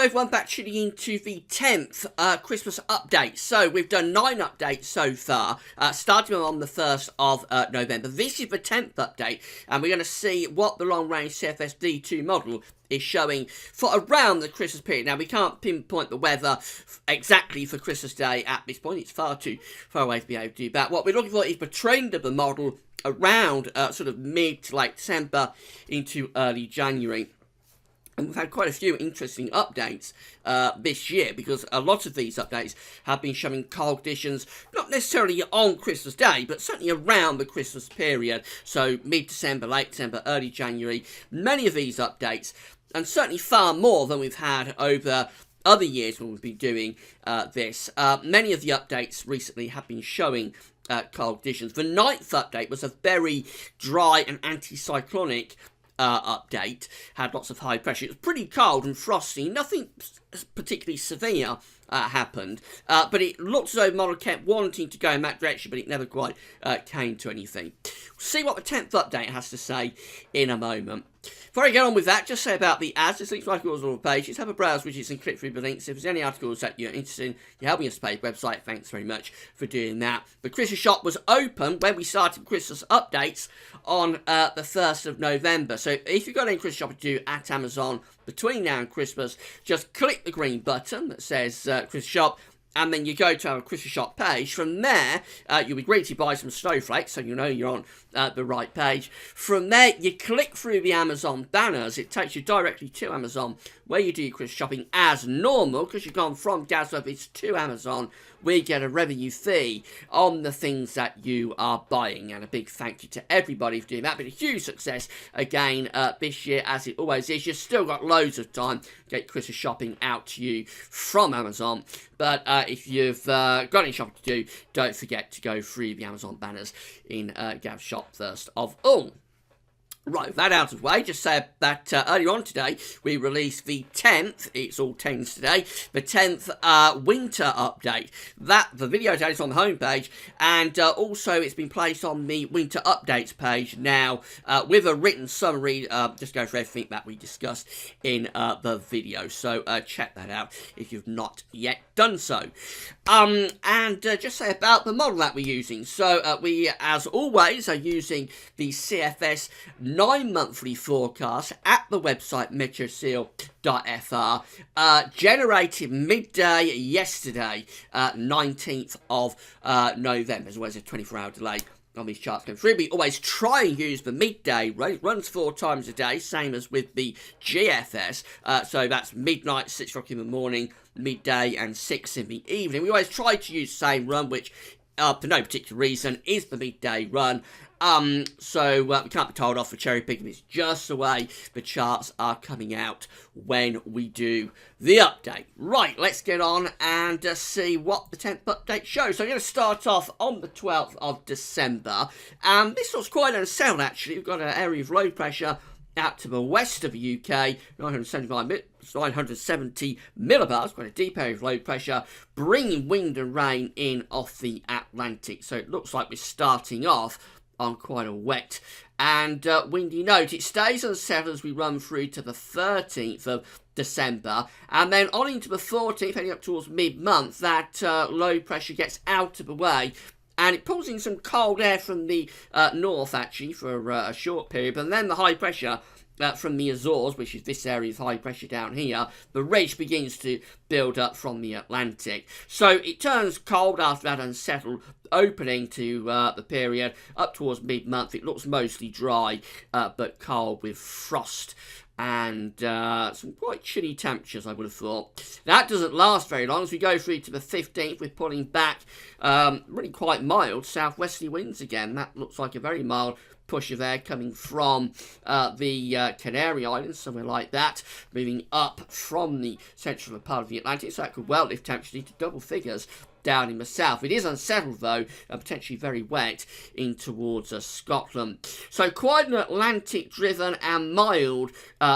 everyone, back tuning into the 10th Christmas update. So we've done 9 updates so far, starting on the 1st of November. This is the 10th update, and we're going to see what the long-range CFS D2 model is showing for around the Christmas period. Now, we can't pinpoint the weather exactly for Christmas Day at this point. It's far too far away to be able to do that. What we're looking for is the trend of the model around sort of mid to late December into early January. And we've had quite a few interesting updates this year, because a lot of these updates have been showing cold conditions, not necessarily on Christmas Day, but certainly around the Christmas period. So mid-December, late December, early January. Many of these updates, and certainly far more than we've had over other years when we've been doing this. Many of the updates recently have been showing cold conditions. The 9th update was a very dry and anticyclonic update, had lots of high pressure. It was pretty cold and frosty. Nothing particularly severe happened, but it looked as though the model kept wanting to go in that direction, but it never quite came to anything. We'll see what the 10th update has to say in a moment. Before I get on with that, just say about the ads. There's links to articles on all the pages. Have a browse widgets and click through the links. If there's any articles that you're interested in, you're helping us pay the website. Thanks very much for doing that. The Christmas shop was open when we started Christmas updates on the 1st of November. So if you've got any Christmas shopping to do at Amazon between now and Christmas, just click the green button that says Christmas shop, and then you go to our Christmas shop page. From there, you'll be greeted by some snowflakes, so you know you're on the right page. From there, you click through the Amazon banners. It takes you directly to Amazon, where you do your Christmas shopping as normal, because you've gone from Gazworthies to Amazon. We get a revenue fee on the things that you are buying, and a big thank you to everybody for doing that. Been a huge success again this year, as it always is. You've still got loads of time to get Christmas shopping out to you from Amazon, but if you've got any shopping to do, don't forget to go through the Amazon banners in Gav's shop first of all. Right, with that out of the way, just say that earlier on today, we released the 10th, it's all 10s today, the 10th winter update. The video today is on the homepage, and also it's been placed on the winter updates page now, with a written summary, just go for everything that we discussed in the video. So check that out if you've not yet done so. And just say about the model that we're using. So we, as always, are using the CFS 9-monthly forecast at the website meteoseal.fr, generated midday yesterday, 19th of November. There's always a 24-hour delay on these charts going through. We always try and use the midday rate. It runs 4 times a day, same as with the GFS. So that's midnight, 6 o'clock in the morning, midday, and 6 in the evening. We always try to use the same run, which for no particular reason is the midday run. So we can't be told off for cherry picking. It's just the way the charts are coming out when we do the update. Right, let's get on and see what the 10th update shows. So I'm going to start off on the 12th of December. This looks quite unsettled, actually. We've got an area of low pressure out to the west of the UK, 970 millibars, quite a deep area of low pressure, bringing wind and rain in off the Atlantic. So it looks like we're starting off on quite a wet and windy note. It stays unsettled as we run through to the 13th of December, and then on into the 14th, heading up towards mid-month, that low pressure gets out of the way, and it pulls in some cold air from the north, actually, for a short period, but then the high pressure from the Azores, which is this area of high pressure down here, the ridge begins to build up from the Atlantic. So it turns cold after that unsettled opening to the period up towards mid-month. It looks mostly dry, but cold with frost and some quite chilly temperatures, I would have thought. That doesn't last very long. As we go through to the 15th, we're pulling back really quite mild southwesterly winds again. That looks like a very mild push of air coming from the Canary Islands, somewhere like that, moving up from the central part of the Atlantic, so that could well lift temperatures into double figures down in the south. It is unsettled, though, and potentially very wet in towards Scotland. So quite an Atlantic-driven and mild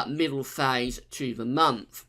middle phase to the month.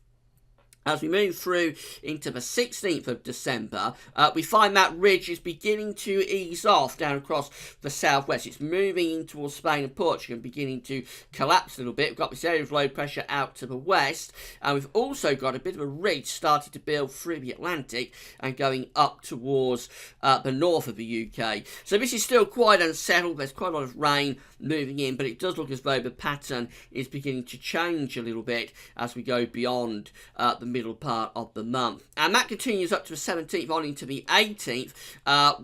As we move through into the 16th of December, we find that ridge is beginning to ease off down across the southwest. It's moving in towards Spain and Portugal and beginning to collapse a little bit. We've got this area of low pressure out to the west, and we've also got a bit of a ridge starting to build through the Atlantic and going up towards the north of the UK. So this is still quite unsettled. There's quite a lot of rain moving in, but it does look as though the pattern is beginning to change a little bit as we go beyond the middle part of the month. And that continues up to the 17th on into the 18th,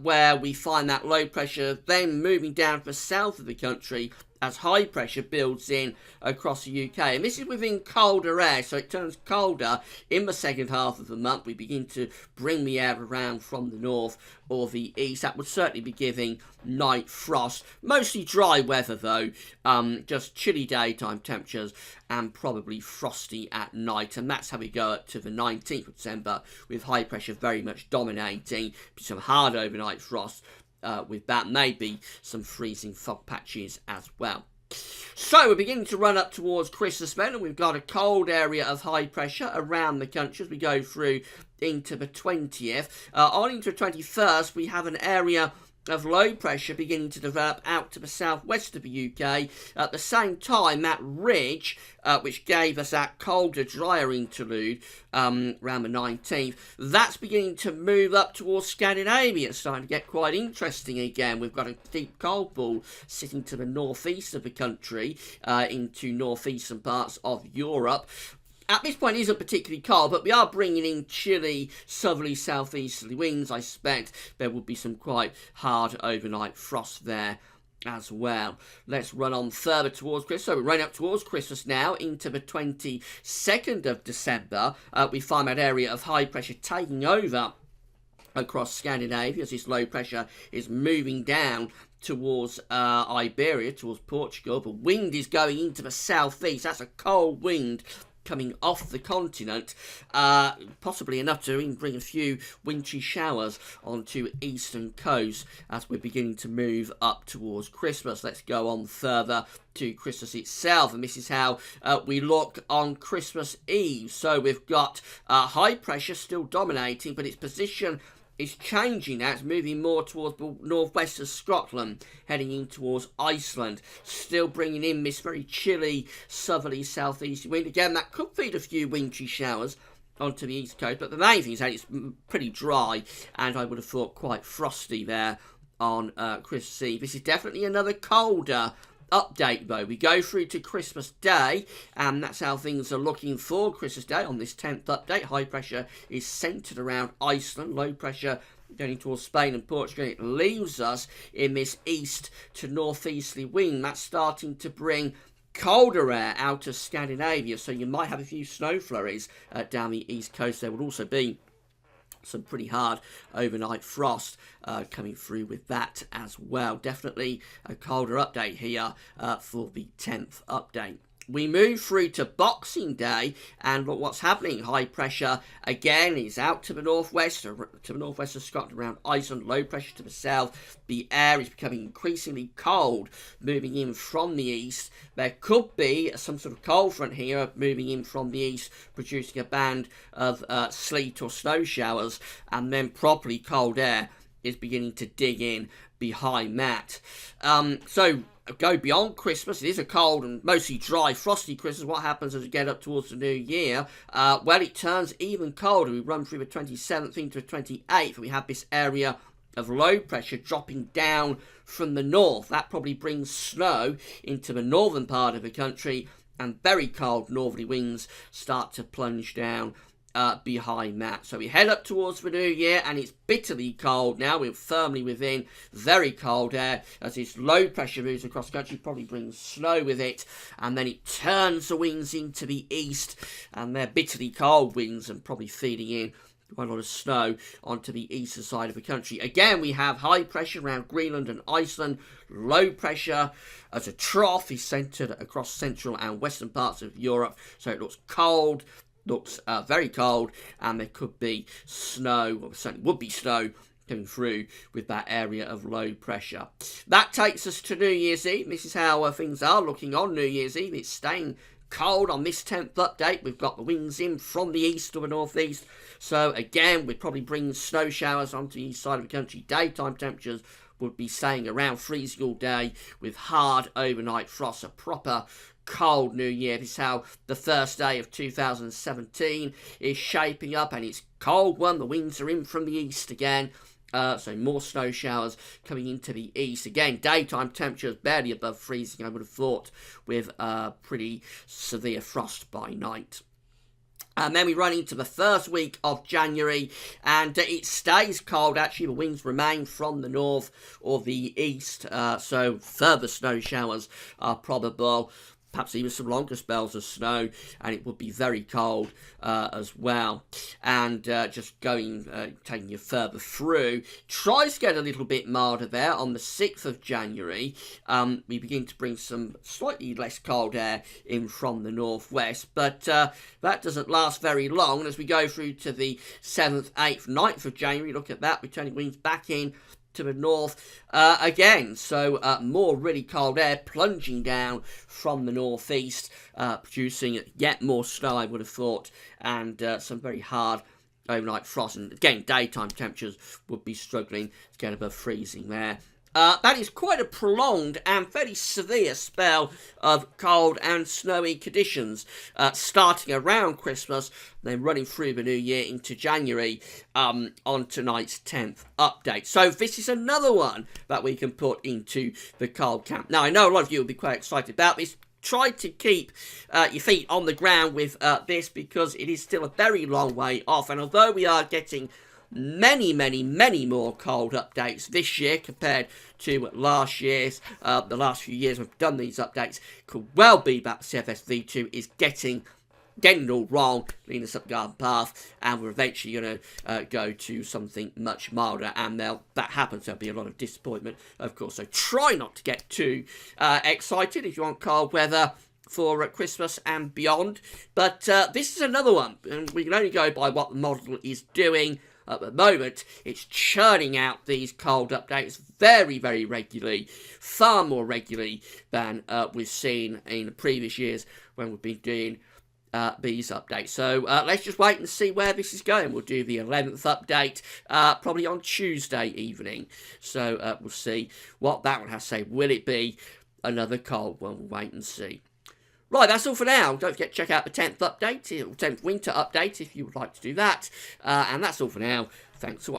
where we find that low pressure then moving down to the south of the country as high pressure builds in across the UK. And this is within colder air, so it turns colder in the second half of the month. We begin to bring the air around from the north or the east. That would certainly be giving night frost. Mostly dry weather though, just chilly daytime temperatures and probably frosty at night. And that's how we go up to the 19th of December, with high pressure very much dominating, some hard overnight frost. With that, maybe some freezing fog patches as well. So we're beginning to run up towards Christmas then, and we've got a cold area of high pressure around the country as we go through into the 20th. On into the 21st, we have an area of low pressure beginning to develop out to the southwest of the UK. At the same time, that ridge, which gave us that colder, drier interlude around the 19th, that's beginning to move up towards Scandinavia. It's starting to get quite interesting again. We've got a deep cold ball sitting to the northeast of the country, into northeastern parts of Europe. At this point, it isn't particularly cold, but we are bringing in chilly, southerly, southeasterly winds. I suspect there will be some quite hard overnight frost there as well. Let's run on further towards Christmas. So we're running up towards Christmas now into the 22nd of December. We find that area of high pressure taking over across Scandinavia as this low pressure is moving down towards Iberia, towards Portugal. The wind is going into the southeast. That's a cold wind coming off the continent, possibly enough to even bring a few wintry showers onto eastern coast as we're beginning to move up towards Christmas. Let's go on further to Christmas itself, and this is how we look on Christmas Eve. So we've got high pressure still dominating, but its position is changing now. It's moving more towards the northwest of Scotland, heading in towards Iceland, still bringing in this very chilly southerly southeast wind. Again, that could feed a few wintry showers onto the east coast, but the main thing is that it's pretty dry, and I would have thought quite frosty there on Christmas Eve. This is definitely another colder update though. We go through to Christmas Day, and that's how things are looking for Christmas Day on this 10th update. High pressure is centred around Iceland, low pressure going towards Spain and Portugal. It leaves us in this east to northeasterly wind. That's starting to bring colder air out of Scandinavia, so you might have a few snow flurries down the east coast. There will also be some pretty hard overnight frost coming through with that as well. Definitely a colder update here for the 10th update. We move through to Boxing Day, and look what's happening. High pressure again is out to the northwest of Scotland around Iceland. Low pressure to the south. The air is becoming increasingly cold, moving in from the east. There could be some sort of cold front here moving in from the east, producing a band of sleet or snow showers, and then properly cold air is beginning to dig in behind that. So go beyond Christmas. It is a cold and mostly dry, frosty Christmas. What happens as we get up towards the new year? Well, it turns even colder. We run through the 27th into the 28th, and we have this area of low pressure dropping down from the north. That probably brings snow into the northern part of the country, and very cold northerly winds start to plunge down behind that. So we head up towards the new year, and it's bitterly cold now. We're firmly within very cold air as this low pressure moves across the country, probably brings snow with it, and then it turns the winds into the east, and they're bitterly cold winds and probably feeding in quite a lot of snow onto the eastern side of the country. Again, we have high pressure around Greenland and Iceland. Low pressure as a trough is centred across central and western parts of Europe, so it looks cold, looks very cold, and there could be snow, or certainly would be snow coming through with that area of low pressure. That takes us to New Year's Eve. This is how things are looking on New Year's Eve. It's staying cold on this 10th update. We've got the winds in from the east to the northeast. So again, we'd probably bring snow showers onto the east side of the country. Daytime temperatures would be staying around freezing all day with hard overnight frost. A proper cold New Year. This is how the first day of 2017 is shaping up, and it's cold one. The winds are in from the east again. So more snow showers coming into the east. Again, daytime temperatures barely above freezing, I would have thought, with pretty severe frost by night. And then we run into the first week of January, and it stays cold. Actually, the winds remain from the north or the east, so further snow showers are probable. Perhaps even some longer spells of snow, and it would be very cold as well. And just taking you further through, tries to get a little bit milder there. On the 6th of January, we begin to bring some slightly less cold air in from the northwest, but that doesn't last very long. And as we go through to the 7th, 8th, 9th of January, look at that, returning winds back in to the north again, so more really cold air plunging down from the northeast, producing yet more snow, I would have thought, and some very hard overnight frost. And again, daytime temperatures would be struggling to get above freezing there. That is quite a prolonged and fairly severe spell of cold and snowy conditions, starting around Christmas, then running through the new year into January on tonight's 10th update. So this is another one that we can put into the cold camp. Now, I know a lot of you will be quite excited about this. Try to keep your feet on the ground with this, because it is still a very long way off. And although we are getting many more cold updates this year compared to last year's, the last few years we've done these updates, could well be that CFS V2 is getting it all wrong, leading us up garden path, and we're eventually going to go to something much milder, and that happens, there'll be a lot of disappointment, of course. So try not to get too excited if you want cold weather for Christmas and beyond. But this is another one, and we can only go by what the model is doing. At the moment, it's churning out these cold updates very regularly, far more regularly than we've seen in previous years when we've been doing these updates. So let's just wait and see where this is going. We'll do the 11th update probably on Tuesday evening. So we'll see what that one has to say. Will it be another cold one? We'll wait and see. Right, that's all for now. Don't forget to check out the 10th update, or 10th winter update if you would like to do that. And that's all for now. Thanks for watching.